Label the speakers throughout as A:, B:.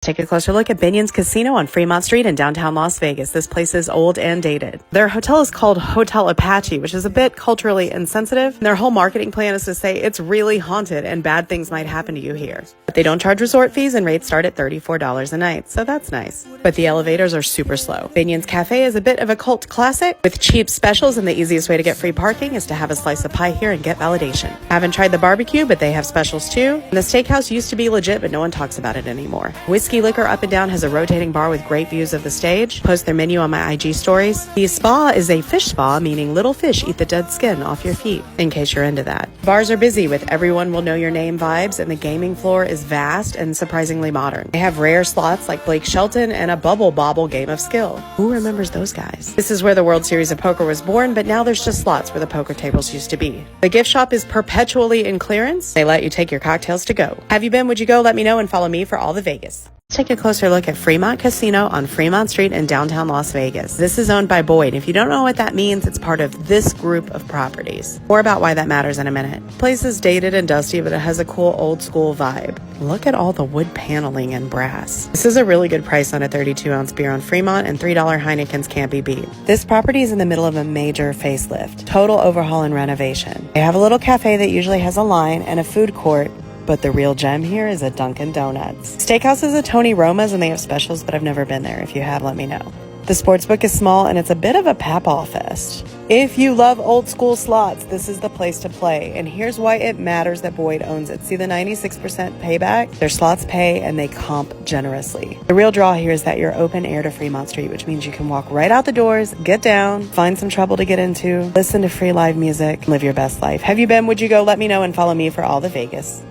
A: Take a closer look at Binion's Casino on Fremont Street in downtown Las Vegas. This place is old and dated. Their hotel is called Hotel Apache, which is a bit culturally insensitive. Their whole marketing plan is to say it's really haunted and bad things might happen to you here. But they don't charge resort fees and rates start at $34 a night, so that's nice. But the elevators are super slow. Binion's Cafe is a bit of a cult classic with cheap specials, and the easiest way to get free parking is to have a slice of pie here and get validation. Haven't tried the barbecue, but they have specials too. And the steakhouse used to be legit, but no one talks about it anymore. Whiskey Liquor Up and Down has a rotating bar with great views of the stage. Post their menu on my IG stories. The spa is a fish spa, meaning little fish eat the dead skin off your feet, in case you're into that. Bars are busy with everyone will know your name vibes, and the gaming floor is vast and surprisingly modern. They have rare slots like Blake Shelton and a bubble bobble game of skill. Who remembers those guys? This is where the World Series of Poker was born, but now there's just slots where the poker tables used to be. The gift shop is perpetually in clearance. They let you take your cocktails to go. Have you been? Would you go? Let me know and follow me for all the Vegas. Let's take a closer look at Fremont Casino on Fremont Street in downtown Las Vegas. This is owned by Boyd. If you don't know what that means, it's part of this group of properties. More about why that matters in a minute. The place is dated and dusty, but it has a cool old school vibe. Look at all the wood paneling and brass. This is a really good price on a 32-ounce beer on Fremont, and $3 Heinekens can't be beat. This property is in the middle of a major facelift, total overhaul and renovation. They have a little cafe that usually has a line and a food court, but the real gem here is a Dunkin' Donuts. Steakhouse is a Tony Roma's, and they have specials, but I've never been there. If you have, let me know. The sportsbook is small, and it's a bit of a papaw fest. If you love old school slots, this is the place to play. And here's why it matters that Boyd owns it. See the 96% payback? Their slots pay, and they comp generously. The real draw here is that you're open air to Fremont Street, which means you can walk right out the doors, get down, find some trouble to get into, listen to free live music, live your best life. Have you been? Would you go? Let me know and follow me for all the Vegas.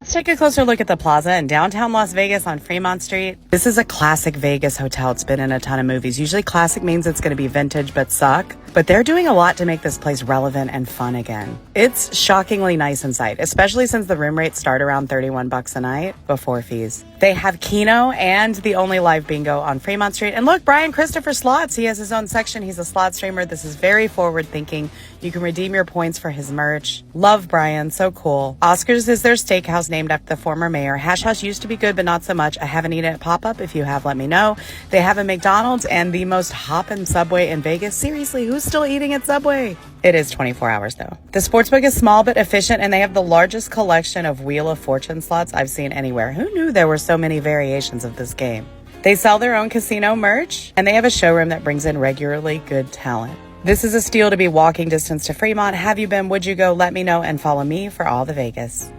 A: Let's take a closer look at the Plaza in downtown Las Vegas on Fremont Street. This is a classic Vegas hotel. It's been in a ton of movies. Usually classic means it's going to be vintage but suck. But they're doing a lot to make this place relevant and fun again. It's shockingly nice inside, especially since the room rates start around $31 a night before fees. They have Keno and the only live bingo on Fremont Street. And look, Brian Christopher Slots, he has his own section. He's a slot streamer. This is very forward thinking. You can redeem your points for his merch. Love Brian, so cool. Oscars is their steakhouse named after the former mayor. Hash House used to be good, but not so much. I haven't eaten at Pop-Up. If you have, let me know. They have a McDonald's and the most hoppin' Subway in Vegas. Seriously, who's still eating at Subway? It is 24 hours though. The sportsbook is small but efficient, and they have the largest collection of Wheel of Fortune slots I've seen anywhere. Who knew there were so many variations of this game? They sell their own casino merch, and they have a showroom that brings in regularly good talent. This is a steal to be walking distance to Fremont. Have you been? Would you go? Let me know and follow me for all the Vegas.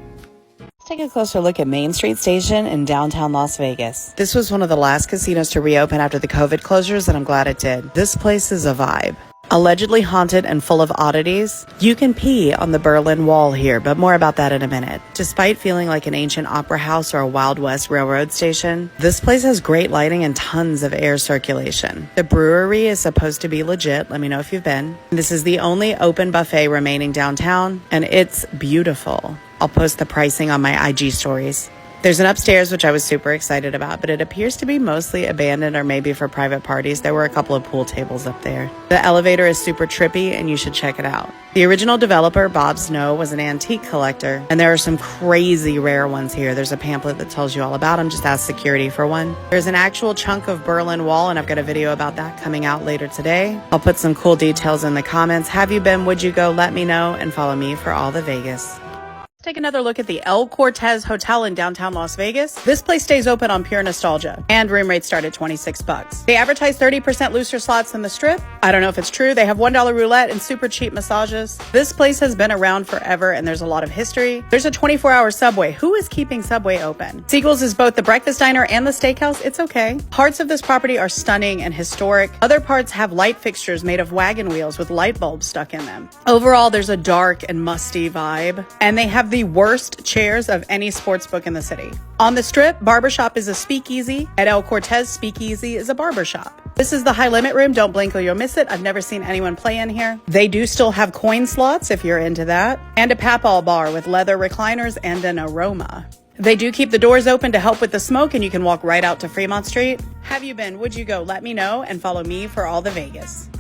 A: Let's take a closer look at Main Street Station in downtown Las Vegas. This was one of the last casinos to reopen after the COVID closures, and I'm glad it did. This place is a vibe. Allegedly haunted and full of oddities. You can pee on the Berlin Wall here, but more about that in a minute. Despite feeling like an ancient opera house or a Wild West railroad station, this place has great lighting and tons of air circulation. The brewery is supposed to be legit. Let me know if you've been. This is the only open buffet remaining downtown, and it's beautiful. I'll post the pricing on my IG stories. There's an upstairs, which I was super excited about, but it appears to be mostly abandoned or maybe for private parties. There were a couple of pool tables up there. The elevator is super trippy, and you should check it out. The original developer, Bob Snow, was an antique collector, and there are some crazy rare ones here. There's a pamphlet that tells you all about them. Just ask security for one. There's an actual chunk of Berlin Wall, and I've got a video about that coming out later today. I'll put some cool details in the comments. Have you been? Would you go? Let me know and follow me for all the Vegas. Take another look at the El Cortez Hotel in downtown Las Vegas. This place stays open on pure nostalgia, and room rates start at $26. They advertise 30% looser slots than the Strip. I don't know if it's true. They have $1 roulette and super cheap massages. This place has been around forever, and there's a lot of history. There's a 24-hour Subway. Who is keeping Subway open? Seagulls is both the breakfast diner and the steakhouse. It's okay. Parts of this property are stunning and historic. Other parts have light fixtures made of wagon wheels with light bulbs stuck in them. Overall, there's a dark and musty vibe, and they have the worst chairs of any sports book in the city. On the Strip, barbershop is a speakeasy. At El Cortez, speakeasy is a barbershop. This is the high limit room. Don't blink or you'll miss it. I've never seen anyone play in here. They do still have coin slots if you're into that, and a papal bar with leather recliners and an aroma. They do keep the doors open to help with the smoke, and you can walk right out to Fremont Street. Have you been? Would you go? Let me know and follow me for all the Vegas.